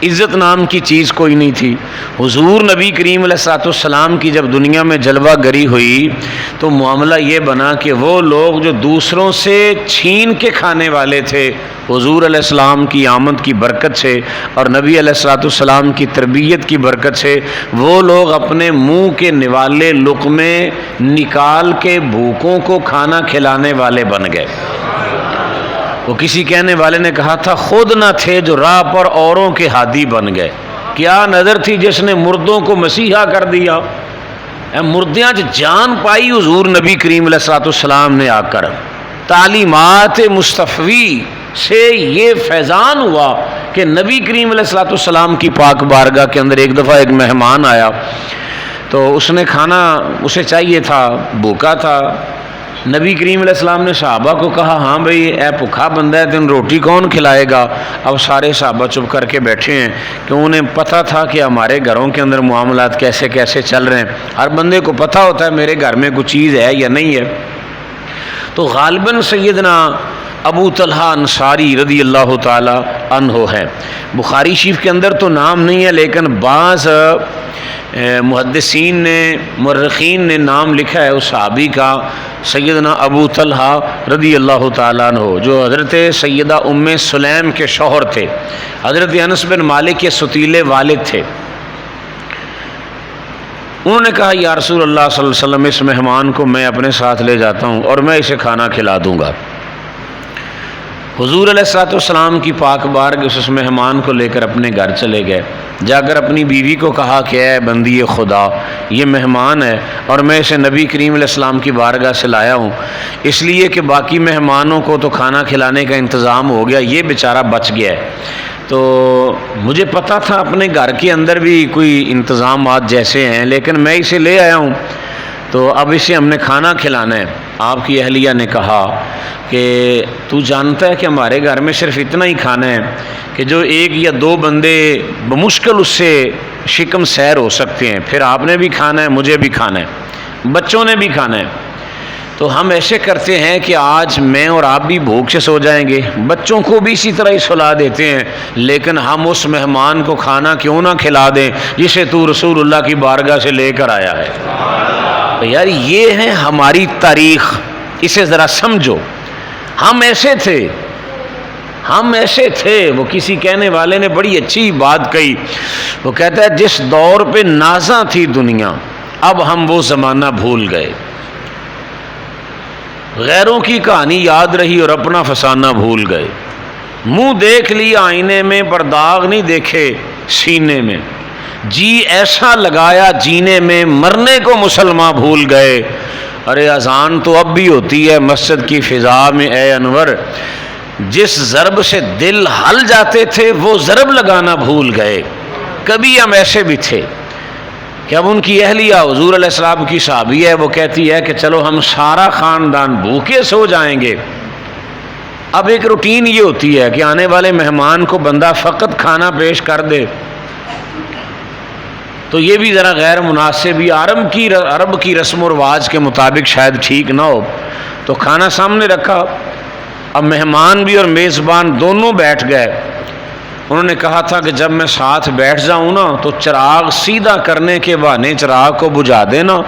عزت نام کی چیز کوئی نہیں تھی۔ حضور نبی کریم علیہ السلام کی جب دنیا میں جلوہ گری ہوئی تو معاملہ یہ بنا کہ وہ لوگ جو دوسروں سے چھین کے کھانے والے تھے، حضور علیہ السلام کی آمد کی برکت سے اور نبی علیہ السلام کی تربیت کی برکت سے وہ لوگ اپنے منہ کے نوالے لقمے نکال کے بھوکوں کو کھانا کھلانے والے بن گئے۔ وہ کسی کہنے والے نے کہا تھا خود نہ تھے جو راہ پر اوروں کے ہادی بن گئے۔ کیا نظر تھی جس نے مردوں کو مسیحا کر دیا؟ مردیاں جان پائی حضور نبی کریم علیہ السلام نے آ کر۔ تعلیمات مصطفی سے یہ فیضان ہوا کہ نبی کریم علیہ السلام کی پاک بارگاہ کے اندر ایک دفعہ ایک مہمان آیا تو اس نے کھانا اسے چاہیے تھا، بھوکا تھا۔ نبی کریم علیہ السلام نے صحابہ کو کہا ہاں بھئی اے بھوکا بندہ ہے تین روٹی کون کھلائے گا؟ اب سارے صحابہ چپ کر کے بیٹھے ہیں کہ انہیں پتہ تھا کہ ہمارے گھروں کے اندر معاملات کیسے کیسے چل رہے ہیں۔ ہر بندے کو پتہ ہوتا ہے میرے گھر میں کوئی چیز ہے یا نہیں ہے۔ تو غالباً سیدنا ابو طلحہ انصاری رضی اللہ تعالی عنہ ہے۔ بخاری شریف کے اندر تو نام نہیں ہے لیکن بعض محدثین نے مورخین نے نام لکھا ہے اس صحابی کا، سیدنا ابو طلحہ رضی اللہ تعالیٰ عنہ، جو حضرت سیدہ ام سلیم کے شوہر تھے، حضرت انس بن مالک کے ستیلے والد تھے۔ انہوں نے کہا یا رسول اللہ صلی اللہ علیہ وسلم اس مہمان کو میں اپنے ساتھ لے جاتا ہوں اور میں اسے کھانا کھلا دوں گا۔ حضور علیہ السلام کی پاک بارگاہ اس مہمان کو لے کر اپنے گھر چلے گئے۔ جا کر اپنی بیوی کو کہا کہ اے بندی خدا، یہ مہمان ہے اور میں اسے نبی کریم علیہ السلام کی بارگاہ سے لایا ہوں اس لیے کہ باقی مہمانوں کو تو کھانا کھلانے کا انتظام ہو گیا، یہ بیچارہ بچ گیا ہے۔ تو مجھے پتہ تھا اپنے گھر کے اندر بھی کوئی انتظامات جیسے ہیں لیکن میں اسے لے آیا ہوں تو اب اسے ہم نے کھانا کھلانا ہے۔ آپ کی اہلیہ نے کہا کہ تو جانتا ہے کہ ہمارے گھر میں صرف اتنا ہی کھانا ہے کہ جو ایک یا دو بندے بمشکل اس سے شکم سیر ہو سکتے ہیں، پھر آپ نے بھی کھانا ہے، مجھے بھی کھانا ہے، بچوں نے بھی کھانا ہے۔ تو ہم ایسے کرتے ہیں کہ آج میں اور آپ بھی بھوک سے سو جائیں گے، بچوں کو بھی اسی طرح ہی سلا دیتے ہیں، لیکن ہم اس مہمان کو کھانا کیوں نہ کھلا دیں جسے تو رسول اللہ کی بارگاہ سے لے کر آیا ہے۔ یار یہ ہے ہماری تاریخ، اسے ذرا سمجھو۔ ہم ایسے تھے۔ وہ کسی کہنے والے نے بڑی اچھی بات کہی، وہ کہتا ہے جس دور پہ نازاں تھی دنیا اب ہم وہ زمانہ بھول گئے، غیروں کی کہانی یاد رہی اور اپنا فسانہ بھول گئے، منہ دیکھ لیا آئینے میں پر داغ نہیں دیکھے سینے میں، جی ایسا لگایا جینے میں مرنے کو مسلمان بھول گئے۔ ارے اذان تو اب بھی ہوتی ہے مسجد کی فضا میں اے انور، جس ضرب سے دل ہل جاتے تھے وہ ضرب لگانا بھول گئے۔ کبھی ہم ایسے بھی تھے کہ اب ان کی اہلیہ حضور علیہ السلام کی صحابی ہے، وہ کہتی ہے کہ چلو ہم سارا خاندان بھوکے سو جائیں گے۔ اب ایک روٹین یہ ہوتی ہے کہ آنے والے مہمان کو بندہ فقط کھانا پیش کر دے تو یہ بھی ذرا غیر مناسب، یہ عرب کی رسم و رواج کے مطابق شاید ٹھیک نہ ہو۔ تو کھانا سامنے رکھا، اب مہمان بھی اور میزبان دونوں بیٹھ گئے۔ انہوں نے کہا تھا کہ جب میں ساتھ بیٹھ جاؤں نا تو چراغ سیدھا کرنے کے بہانے چراغ کو بجھا دینا،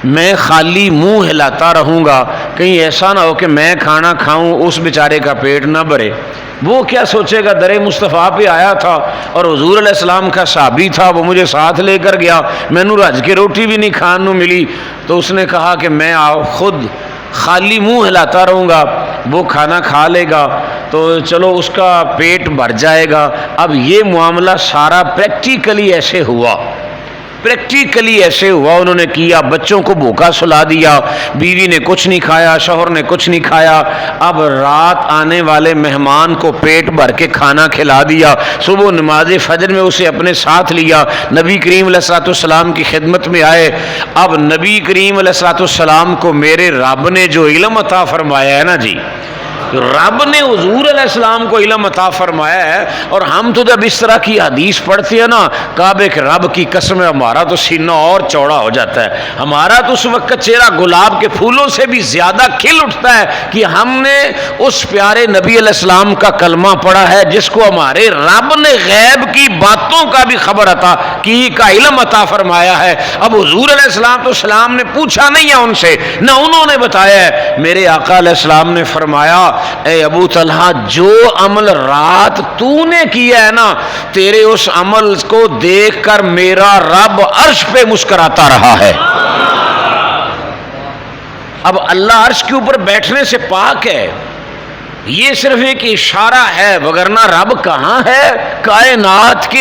میں خالی منہ ہلاتا رہوں گا، کہیں ایسا نہ ہو کہ میں کھانا کھاؤں اس بیچارے کا پیٹ نہ بھرے۔ وہ کیا سوچے گا، در مصطفیٰ پہ آیا تھا اور حضور علیہ السلام کا صحابی تھا، وہ مجھے ساتھ لے کر گیا، میں نو رج کے روٹی بھی نہیں کھان نو ملی۔ تو اس نے کہا کہ میں خود خالی منہ ہلاتا رہوں گا، وہ کھانا کھا لے گا تو چلو اس کا پیٹ بھر جائے گا۔ اب یہ معاملہ سارا پریکٹیکلی ایسے ہوا، انہوں نے کیا، بچوں کو بھوکا سلا دیا، بیوی نے کچھ نہیں کھایا، شوہر نے کچھ نہیں کھایا۔ اب رات آنے والے مہمان کو پیٹ بھر کے کھانا کھلا دیا، صبح نماز فجر میں اسے اپنے ساتھ لیا، نبی کریم علیہ السلام کی خدمت میں آئے۔ اب نبی کریم علیہ السلام کو میرے رب نے جو علم عطا فرمایا ہے نا جی، رب نے حضور علیہ السلام کو علم عطا فرمایا ہے، اور ہم تو جب اس طرح کی حدیث پڑھتے ہیں نا، کعبے کے رب کی قسم ہے ہمارا تو سینہ اور چوڑا ہو جاتا ہے، ہمارا تو اس وقت چہرہ گلاب کے پھولوں سے بھی زیادہ کھل اٹھتا ہے کہ ہم نے اس پیارے نبی علیہ السلام کا کلمہ پڑھا ہے جس کو ہمارے رب نے غیب کی باتوں کا بھی خبر عطا کی، کا علم عطا فرمایا ہے۔ اب حضور علیہ السلام نے پوچھا نہیں ہے ان سے، نہ انہوں نے بتایا ہے، میرے آقا علیہ السلام نے فرمایا اے ابو طلحہ، جو عمل رات تو نے کیا ہے نا، تیرے اس عمل کو دیکھ کر میرا رب عرش پہ مسکراتا رہا ہے۔ اب اللہ عرش کے اوپر بیٹھنے سے پاک ہے، یہ صرف ایک اشارہ ہے، وگرنہ رب کہاں ہے؟ کائنات کے